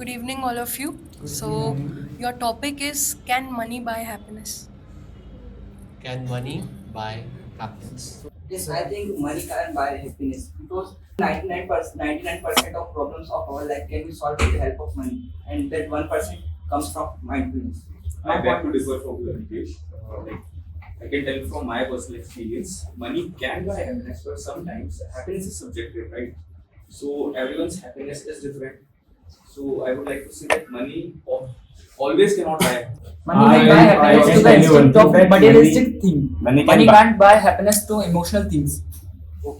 Good evening, all of you. So, your topic is, can money buy happiness? Can money buy happiness? Yes, I think money can buy happiness because 99% of problems of our life can be solved with the help of money, and that 1% comes from mindfulness. I beg to differ from you, Ritesh. I can tell from my personal experience, money can buy happiness, but sometimes happiness is subjective, right? So everyone's happiness is different. So I would like to say that money always cannot buy happiness. Money can buy happiness to the extent of materialistic thing. Money can't buy happiness to emotional things.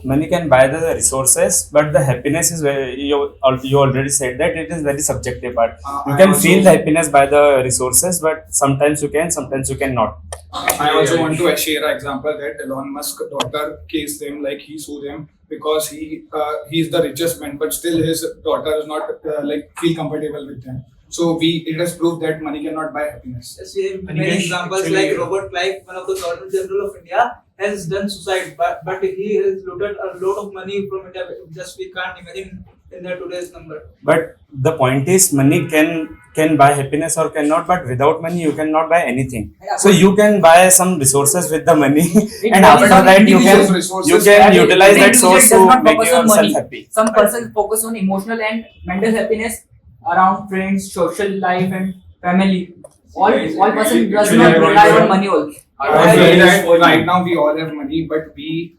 Money can buy the resources, but the happiness is very, you already said that it is very subjective part. You can feel the happiness by the resources, but sometimes you can, sometimes you cannot. I also want to share an example that Elon Musk daughter cased him, like he sued him because he's the richest man, but still his daughter is not like feel comfortable with him. So it has proved that money cannot buy happiness. Yes, we have many examples like Robert Clive, one of the Governor General of India, has done suicide, but he has looted a lot of money from India. Just we can't imagine in the today's number. But the point is, money can buy happiness or cannot, but without money you cannot buy anything. So you can buy some resources with the money, and after that you can utilize that source to make yourself happy. Some persons focus on emotional and mental happiness around friends, social life, and family. All person does not rely on money also. I feel that right now we all have money, but we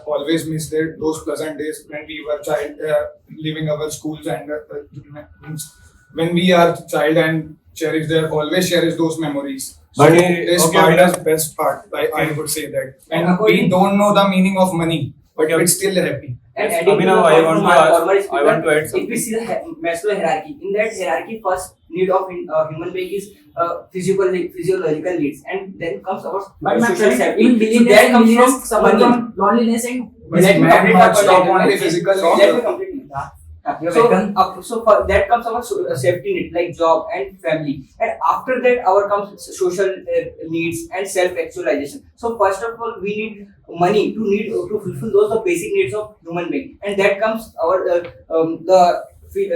always miss those pleasant days when we were child, leaving our schools and when we are child and always cherish those memories. So But this part is best part. I would say that, and we don't know the meaning of money, but we're still happy. And Abhinav, I want to add if something. we see the Maslow hierarchy, in that hierarchy, first need of human being is physiological needs, and then comes our social safety. In So that comes from someone from loneliness and But not stop only physical. Let me complete. So for that comes our safety need like job and family, and after that our comes social needs and self actualization. So first of all, we need money to fulfill those the basic needs of human being, and that comes our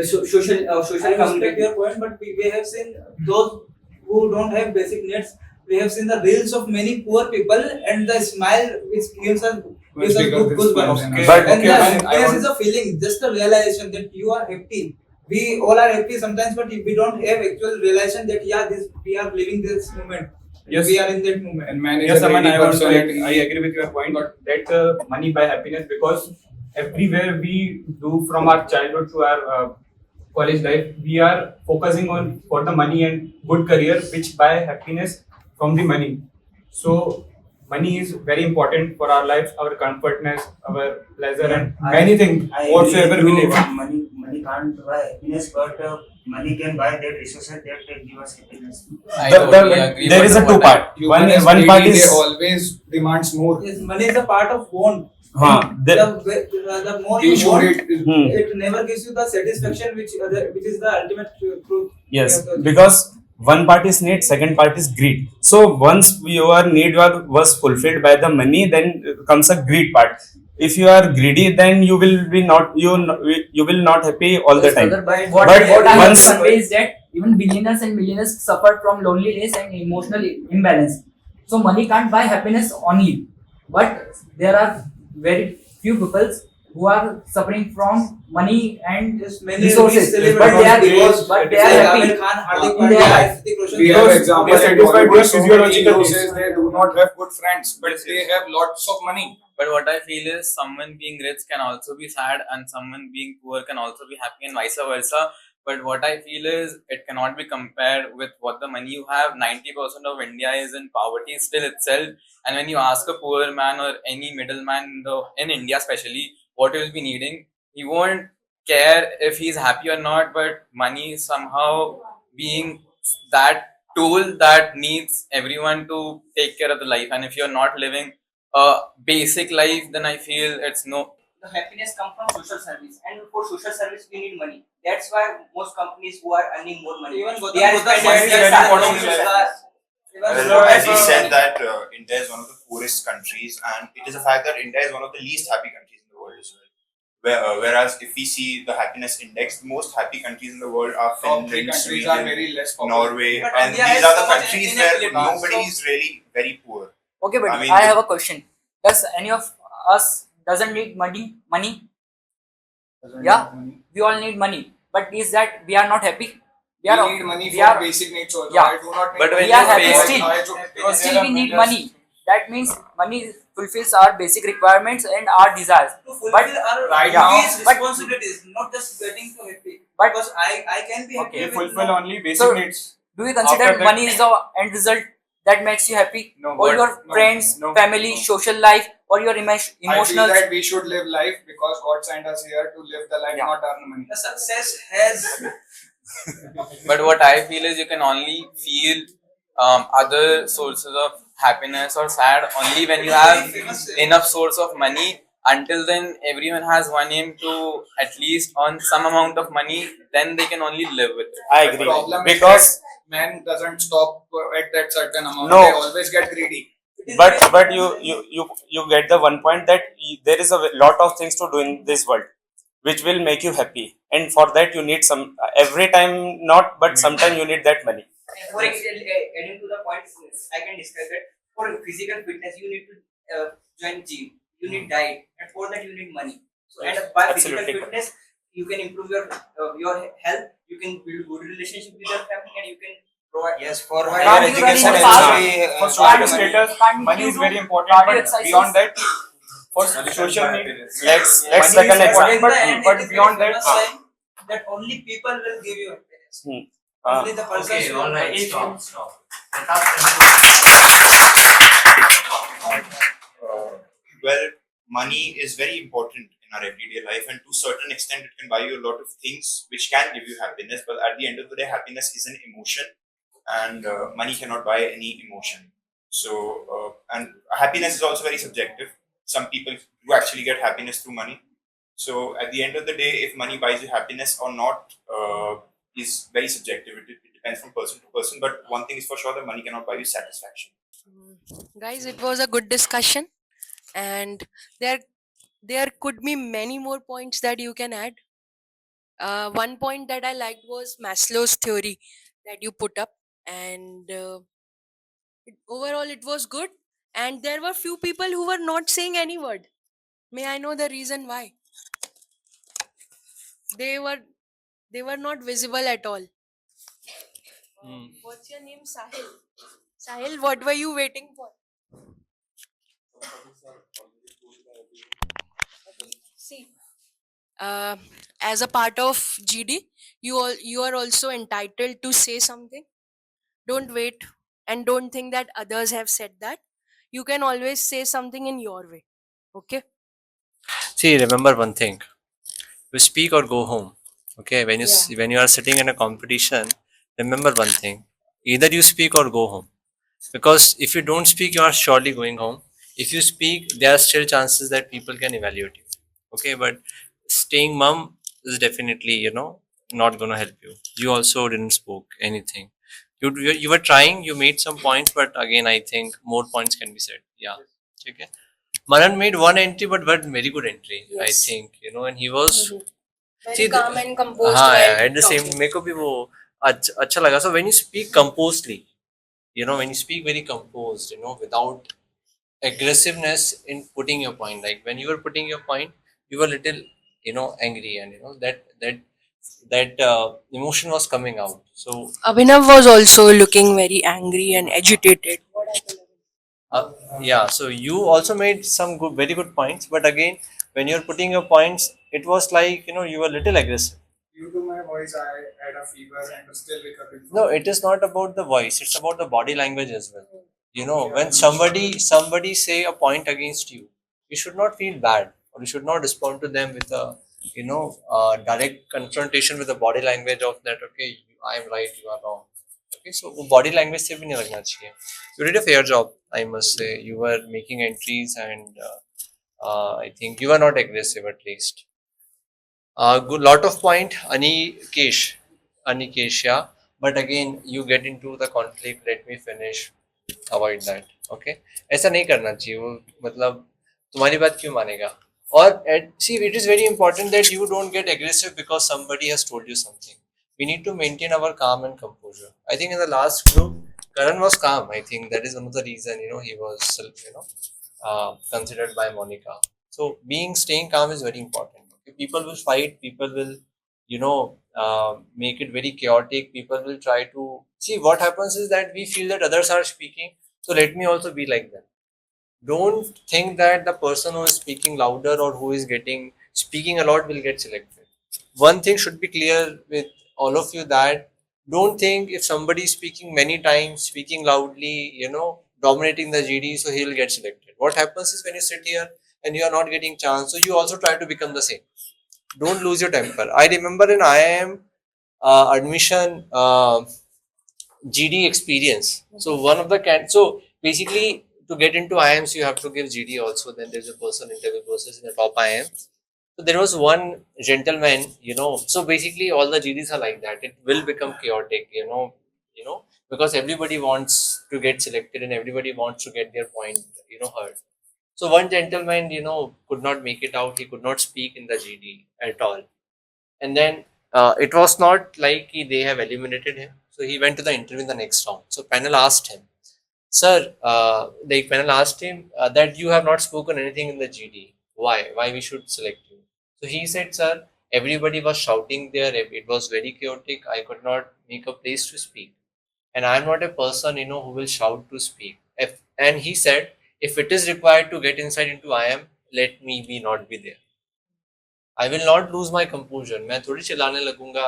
social. I respect your point, but we have seen those who don't have basic needs. We have seen the reels of many poor people and the smile which gives us goosebumps. But And okay, this is a feeling, just a realization that you are happy. We all are happy sometimes, but we don't have actual realization that we are living this moment. Yes. We are in that moment. And man is Yes, a Aman, greedy personality. I agree with your point that money buy happiness because everywhere we do from our childhood to our college life, we are focusing on for the money and good career, which buy happiness from the money. So money is very important for our lives, our comfortness, our pleasure, and many things whatsoever we live. Money can't buy happiness, but money can buy that resources that give us happiness. I totally agree. There but is a two what I- part. Human is One part greedy, is they always demands more. Yes, money is a part of bond. The more He you showed want, it. it never gives you the satisfaction which is the ultimate truth. yes, We have to- because one part is need, second part is greed. So once your need was fulfilled by the money, then comes a greed part. If you are greedy, then you will be not you will not happy all the time. What, But what I have once- to convey is that even billionaires and millionaires suffer from loneliness and emotional imbalance. So money can't buy happiness only, but there are very few people who are suffering from money and Yes, many resources, celebrities but they are because but they like are happy. Amir Khan, Hardik in their Pandya, life. Hrithik Roshan. We have Because examples they are like satisfied Bollywood, with so many physiological heroes needs. they do not have good friends, but they have lots of money. But what I feel is someone being rich can also be sad and someone being poor can also be happy and vice versa. But what I feel is it cannot be compared with what the money you have. 90% of India is in poverty still itself. And when you ask a poor man or any middleman in India especially what he will be needing, he won't care if he's happy or not. But money is somehow being that tool that needs everyone to take care of the life. And if you're not living a basic life, then I feel it's no. The happiness comes from social service, and for social service we need money. That's why most companies who are earning more money, Even they are Gautam Buddha spending said their that salary on money social is service. Well, as he said that India is one of the poorest countries, and it is a fact that India is one of the least happy countries in the world as well. Whereas if we see the happiness index, the most happy countries in the world are Top three Finland, countries are Sweden, very less popular. Norway, But and India these has are so the much countries where inequality. nobody is really very poor. Okay, but I mean, I have a question. Does any of us doesn't need money? Yeah, we all need money. But is that we are not happy? We need money for basic needs also. Yeah. I do not need But money when We are you happy face- still. because Still we need money. That means money fulfills our basic requirements and our desires. To fulfill But our right duties, now- but- responsibilities, not just getting to happy. But- Because I can be happy Okay. We with fulfill no, only basic So- needs. do you consider After that- money is the end result that makes you happy? No, Or but- your no, friends, no, family, no. social life, or your I feel emotional. that we should live life because God sent us here to live the life, Yeah. not earn money. the success has But what I feel is you can only feel other sources of happiness or sad only when you have enough source of money. Until then, everyone has one aim to at least earn some amount of money. Then they can only live with it. I The agree problem because is that man doesn't stop at that certain amount. No. They always get greedy. but you get the one point that there is a lot of things to do in this world which will make you happy, and for that you need some every time not, but sometime you need that money. For adding to the point, I can describe that for physical fitness, you need to join gym, you need diet, and for that you need money. So, and by Absolutely. physical fitness, you can improve your health, you can build good relationship with your family, and you can provide. Yes, for Can't higher you education run in also fast? we For Can't social you- status, can't money you is do very important. cardio But exercises? beyond that, for social needs, Let's money take an is important. example. But beyond that, that only people will give you happiness. Hmm. Only the person. Okay, all right, If- stop. Well, money is very important in our everyday life, and to a certain extent, it can buy you a lot of things which can give you happiness. But at the end of the day, happiness is an emotion, and money cannot buy any emotion. So, and happiness is also very subjective. Some people do actually get happiness through money. So, at the end of the day, if money buys you happiness or not, is very subjective. It depends from person to person. But one thing is for sure, that money cannot buy you satisfaction. Guys, it was a good discussion, and there could be many more points that you can add. One point that I liked was Maslow's theory that you put up, and overall it was good. And there were few people who were not saying any word. May I know the reason why? They were they were not visible at all. What's your name, Sahil? Sahil, what were you waiting for? See, as a part of GD, you are also entitled to say something. Don't wait and don't think that others have said that. You can always say something in your way. Okay? See, remember one thing. You speak or go home. Okay, when you Yeah. when you are sitting in a competition, remember one thing. Either you speak or go home. Because if you don't speak, you are surely going home. If you speak, there are still chances that people can evaluate you. Okay, but staying mum is definitely, not gonna help you. You also didn't spoke anything. You were trying, you made some points, but again, I think more points can be said. Yeah. Okay. Manan made one entry, but one very good entry. I Yes. think, and he was. Very See, calm and composed. हाँ, while at the same talking. मेरे को भी वो अच्छा लगा. So when you speak composedly, when you speak very composed, without aggressiveness in putting your point, like when you were putting your point, you were little, angry, and that emotion was coming out. So Abhinav was also looking very angry and agitated. yeah, so you also made some good, very good points, but again, when you're putting your points, it was like, you were little aggressive. Due to my voice, I had a fever and still recovering. No, it is not about the voice, it's about the body language as well. When somebody say a point against you, you should not feel bad, or you should not respond to them with a direct confrontation with the body language of that. Okay, I am right, you are wrong. Okay, so वो body language से भी नहीं लगना चाहिए. You did a fair job, I must say. You were making entries, and I think you were not aggressive, at least. Good lot of point, Anikesh, yeah. But again, you get into the conflict. Let me finish. Avoid that. Okay. ऐसा नहीं करना चाहिए. वो मतलब तुम्हारी बात क्यों मानेगा? See, it is very important that you don't get aggressive because somebody has told you something. We need to maintain our calm and composure. I think in the last group, Karan was calm. I think that is one of the reason he was considered by Monica. So staying calm is very important. Okay? People will fight. People will make it very chaotic. People will try to see what happens is that we feel that others are speaking. So let me also be like them. Don't think that the person who is speaking louder or who is getting speaking a lot will get selected. One thing should be clear with all of you, that don't think if somebody is speaking many times, speaking loudly, dominating the GD, so he will get selected. What happens is when you sit here and you are not getting chance, so you also try to become the same. Don't lose your temper. I remember in IIM admission GD experience. So one of the so basically to get into IIMs you have to give GD also. Then there's a person interview process in the top IIM. So there was one gentleman, So basically all the GDs are like that. It will become chaotic, because everybody wants to get selected and everybody wants to get their point, heard. So one gentleman, could not make it out. He could not speak in the GD at all. And then it was not like they have eliminated him. So he went to the interview in the next round. So panel asked him, sir, the panel asked him that you have not spoken anything in the GD. Why? Why we should select you? So he said, sir, everybody was shouting there. It was very chaotic. I could not make a place to speak. And I'm not a person, who will shout to speak. And he said, if it is required to get inside into IIM, let me be not be there. I will not lose my composer. मैं थोड़ी चिल्लाने लगूंगा,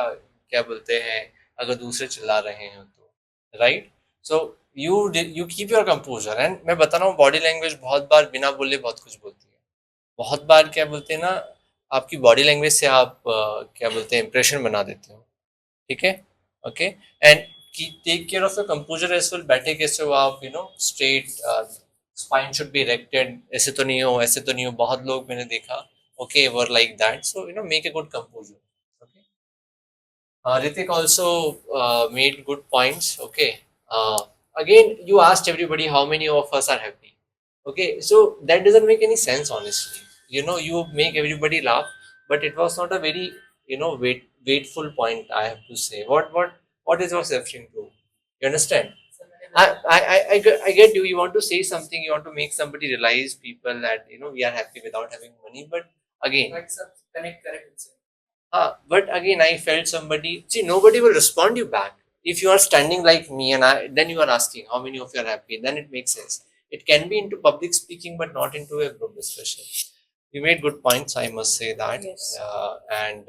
क्या बोलते हैं, अगर दूसरे चिल्ला रहे हैं तो, right. So you keep your composer. And मैं बता रहा हूँ, बॉडी लैंग्वेज बहुत बार बिना बोले बहुत कुछ बोलती है. बहुत बार क्या बोलते हैं ना, आपकी बॉडी लैंग्वेज से आप क्या बोलते हैं, इंप्रेशन बना देते हो. ठीक है, okay. And take care of your composure as well. बैठे कैसे हो आप, straight, spine should be erected. ऐसे तो नहीं हो, ऐसे तो नहीं हो. बहुत लोग मैंने देखा, okay, were like that. So make a good composure. Okay. Ritik also made good points. Okay. Again, you asked everybody how many of us are happy. Okay, so that doesn't make any sense, honestly. You make everybody laugh, but it was not a very weightful point, I have to say. What is was referring to? You understand? I get you. You want to say something. You want to make somebody realize, people, that we are happy without having money. But again, correct. But again, I felt somebody. See, nobody will respond you back. If you are standing like me and then you are asking how many of you are happy. Then it makes sense. It can be into public speaking, but not into a group discussion. You made good points, I must say that. Yes. And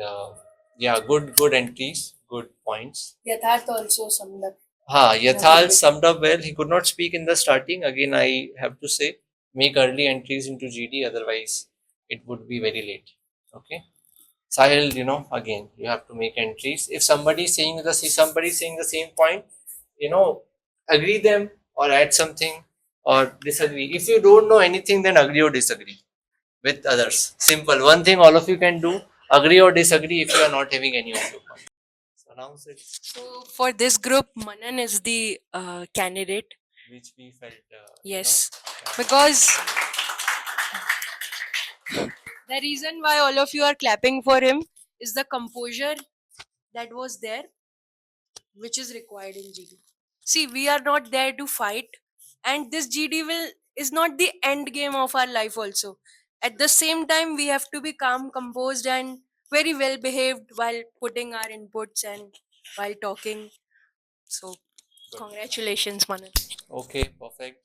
yeah, good entries, good points. Yatharth also summed up. Yathal summed up well. He could not speak in the starting. Again, I have to say, make early entries into GD, otherwise it would be very late. Okay. Sahil, again, you have to make entries. If somebody is saying the same point, agree them or add something or disagree. If you don't know anything, then agree or disagree with others. Simple. One thing all of you can do, agree or disagree if you are not having any of your points. So announce it. So for this group, Mannan is the candidate. Which we felt. Yes, because the reason why all of you are clapping for him is the composure that was there, which is required in GD. See, we are not there to fight, and this GD is not the end game of our life also. At the same time, we have to be calm, composed, and very well behaved while putting our inputs and while talking. So, congratulations, Manan. Okay, perfect.